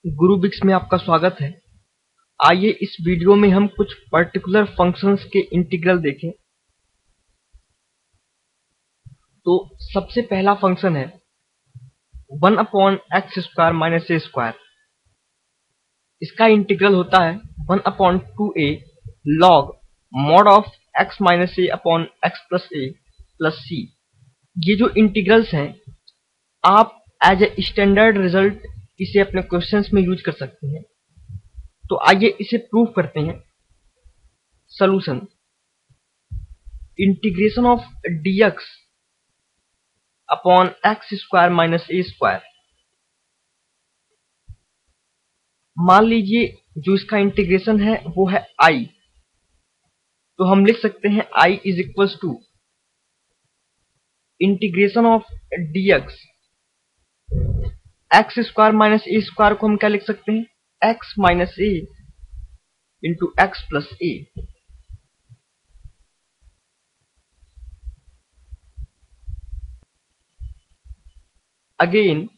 गुरुबिक्स में आपका स्वागत है। आइए इस वीडियो में हम कुछ पर्टिकुलर फंक्शंस के इंटीग्रल देखें। तो सबसे पहला फंक्शन है 1/x² - a²। इसका इंटीग्रल होता है 1/2a log mod of x - a x plus a plus c। ये जो इंटीग्रल्स हैं आप एज ए स्टैंडर्ड रिजल्ट इसे अपने क्वेश्चंस में यूज कर सकते हैं। तो आइए इसे प्रूव करते हैं। Solution integration of dx upon x² - a²। मान लीजिए जो इसका इंटीग्रेशन है वो है I, तो हम लिख सकते हैं I is equals to integration of dx x² - a² को हम क्या लिख सकते हैं x - a into x plus a। Again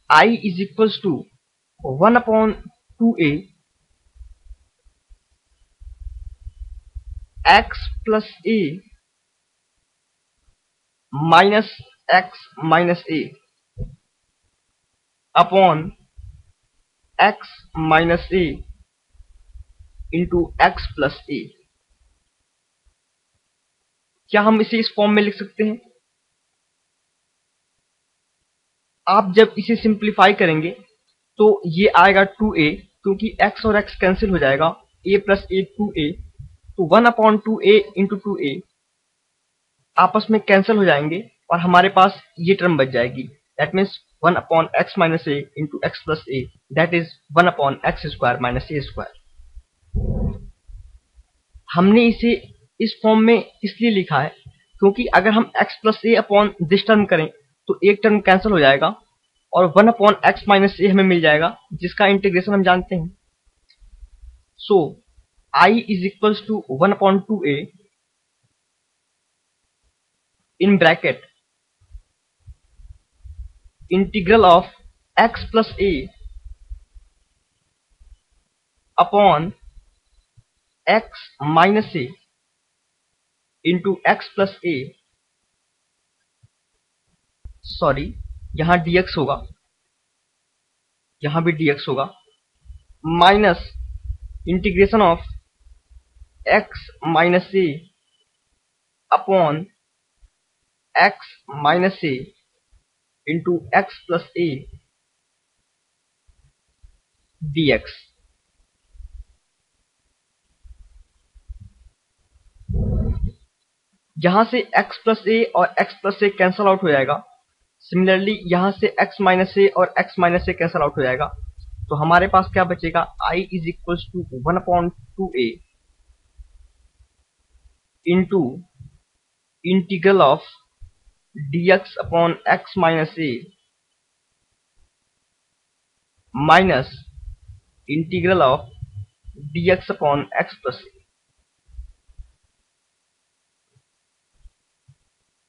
I is equals to 1/2a x plus a minus x minus a upon x minus a into x plus a। क्या हम इसे इस फॉर्म में लिख सकते हैं? आप जब इसे सिंप्लीफाई करेंगे तो ये आएगा 2a, क्योंकि x और x कैंसिल हो जाएगा, a प्लस a 2a, तो 1/2a इंटू 2a आपस में कैंसिल हो जाएंगे और हमारे पास ये टर्म बच जाएगी। That means 1/x minus a into x plus a, that is 1/x² minus a²। हमने इसे इस फॉर्म में इसलिए लिखा है क्योंकि अगर हम x plus a upon this term करें तो एक टर्म कैंसिल हो जाएगा और 1/x माइनस a हमें मिल जाएगा, जिसका इंटीग्रेशन हम जानते हैं। So I is equals to 1/2a in bracket integral of x plus a upon x minus a into x plus a, sorry यहां dx होगा, यहां भी dx होगा, minus integration of x minus a upon x minus a into x plus a dx। यहां से x plus a और x plus a cancel out हो जाएगा। सिमिलरली यहां से x माइनस a और x minus a cancel out हो जाएगा, तो हमारे पास क्या बचेगा I is equals to 1/2a into integral of dx upon x minus a minus integral of dx upon x plus a।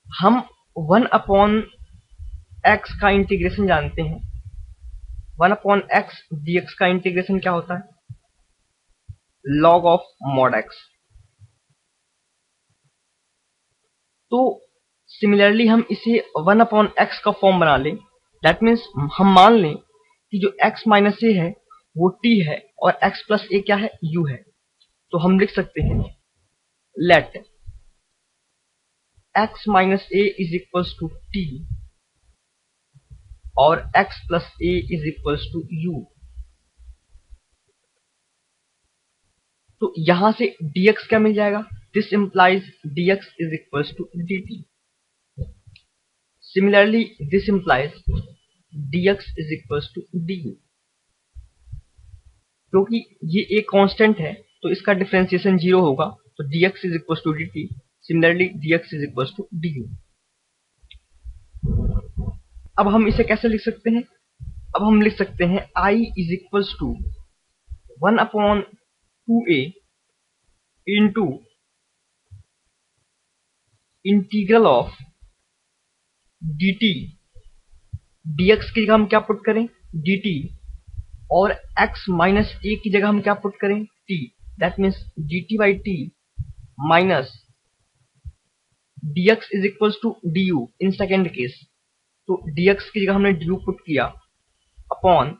हम 1/x का इंटीग्रेशन जानते हैं। 1/x dx का इंटीग्रेशन क्या होता है? log of mod x। तो सिमिलरली हम इसे 1/x का फॉर्म बना लें। दैट मीन्स हम मान लें कि जो x माइनस a है वो t है और x प्लस a क्या है? u है। तो हम लिख सकते हैं let x minus a is equals to t और x plus a is equals to u। तो यहां से dx क्या मिल जाएगा? This implies dx is equals to dt। Similarly this implies dx is equals to du। क्योंकि ये एक कांस्टेंट है तो इसका डिफरेंशिएशन 0 होगा, तो dx is equals to dt। Similarly dx is equals to du। अब हम इसे कैसे लिख सकते हैं? अब हम लिख सकते हैं I is equals to 1/2a into integral of dt। dx की जगह हम क्या पुट करें? dt और x माइनस ए की जगह हम क्या पुट करें, t, that means dt by T minus dx is equal to du in second case. तो dx की जगह हमने du पुट किया upon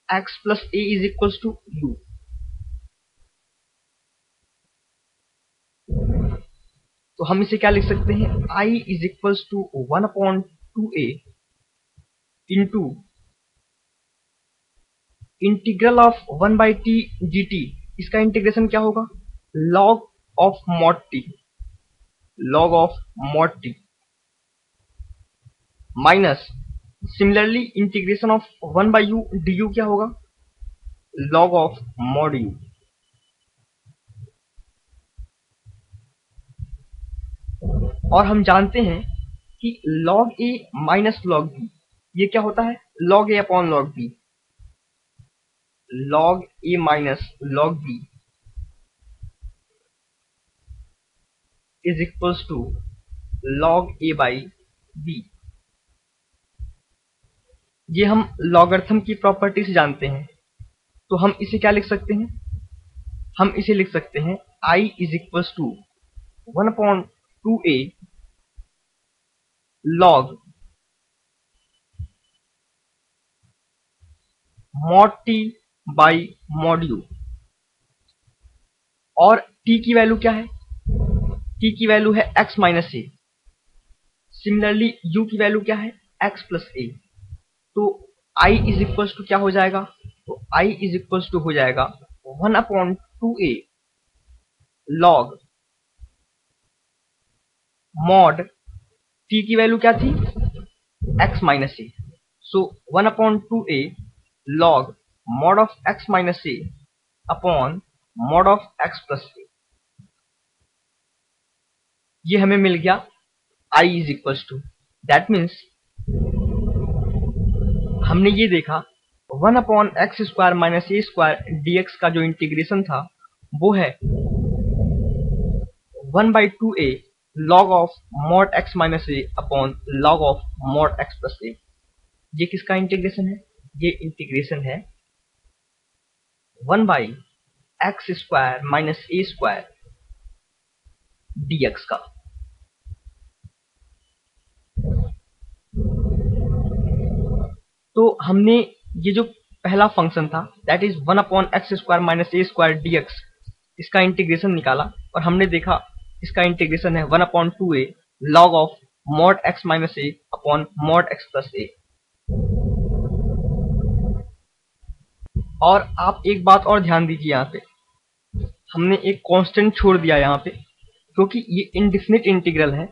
x plus A is equal to u। तो हम इसे क्या लिख सकते हैं, I is equal to 1/2a into integral of 1/t dt। इसका इंटीग्रेशन क्या होगा, log of mod t, log of mod t minus similarly integration of 1/u du क्या होगा, log ऑफ mod u। और हम जानते हैं कि log a minus log b ये क्या होता है, log a upon log b, log a minus log b is equals to log a by b। ये हम लॉगरिथम की प्रॉपर्टी से जानते हैं। तो हम इसे क्या लिख सकते हैं, हम इसे लिख सकते हैं I is equals to 1/2a log mod t by mod u। और t की वैल्यू क्या है, t की वैल्यू है x minus a, similarly u की वैल्यू क्या है, x प्लस ए। तो I इज इक्वल्स टू क्या हो जाएगा, तो I इज इक्वल्स टू हो जाएगा 1/2a log mod t की वैल्यू क्या थी, x minus A. So 1/2a log mod of x minus A upon mod of x plus A. ये हमें मिल गया I is equals to, that means हमने ये देखा 1/x² minus A square dx का जो इंटीग्रेशन था वो है 1/2a log of mod x minus A upon log of mod x plus A. ये किसका इंटीग्रेशन है, ये इंटीग्रेशन है 1/x² minus A square dx का। तो हमने ये जो पहला फंक्शन था that is 1/x² minus A square dx, इसका इंटीग्रेशन निकाला और हमने देखा इसका इंटीग्रेशन है 1/2a log of mod x minus A upon mod x plus A. और आप एक बात और ध्यान दीजिए, यहाँ पे हमने एक कांस्टेंट छोड़ दिया यहाँ पे, क्योंकि ये इनडिफिनिट इंटीग्रल है।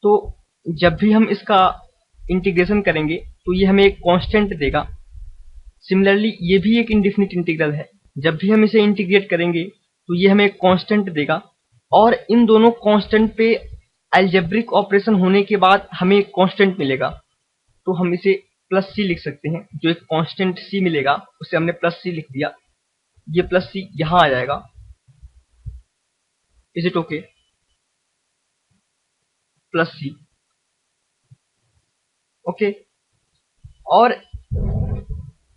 तो जब भी हम इसका इंटीग्रेशन करेंगे तो ये हमें एक कांस्टेंट देगा। सिमिलरली ये भी एक इनडिफिनिट इंटीग्रल है, जब भी हम इसे इंटीग्रेट करेंगे तो ये हमें एक कांस्टेंट देगा। और इन दोनों कांस्टेंट पे अलजेब्रिक ऑपरेशन होने के बाद हमें एक कांस्टेंट मिलेगा। तो हम इसे प्लस सी लिख सकते हैं, जो एक कांस्टेंट सी मिलेगा उसे हमने प्लस सी लिख दिया। ये प्लस सी यहां आ जाएगा। Is it okay, plus c, okay. और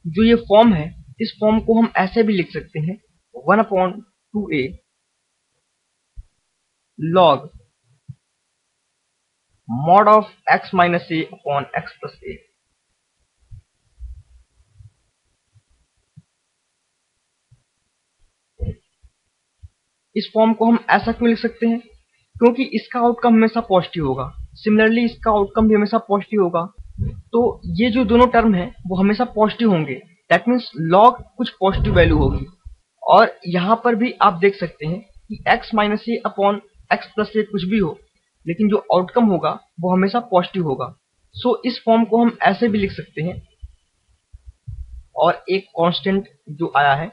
जो ये फॉर्म है इस फॉर्म को हम ऐसे भी लिख सकते हैं 1/2a log mod of x minus A upon x plus A. इस फॉर्म को हम ऐसा क्यों लिख सकते हैं, क्योंकि इसका आउटकम हमेशा पॉजिटिव होगा, सिमिलरली इसका आउटकम भी हमेशा पॉजिटिव होगा। तो ये जो दोनों टर्म है वो हमेशा पॉजिटिव होंगे, दैट मीन्स log कुछ पॉजिटिव वैल्यू होगी। और यहां पर भी आप देख सकते हैं कि x minus A upon x plus ए कुछ भी हो, लेकिन जो आउटकम होगा वो हमेशा पॉजिटिव होगा। सो इस फॉर्म को हम ऐसे भी लिख सकते हैं। और एक कांस्टेंट जो आया है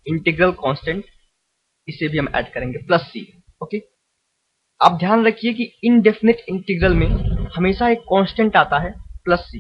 इंटीग्रल कांस्टेंट, इसे भी हम ऐड करेंगे प्लस सी, ओके। आप ध्यान रखिए कि इनडेफिनिट इंटीग्रल में हमेशा एक कांस्टेंट आता है प्लस सी।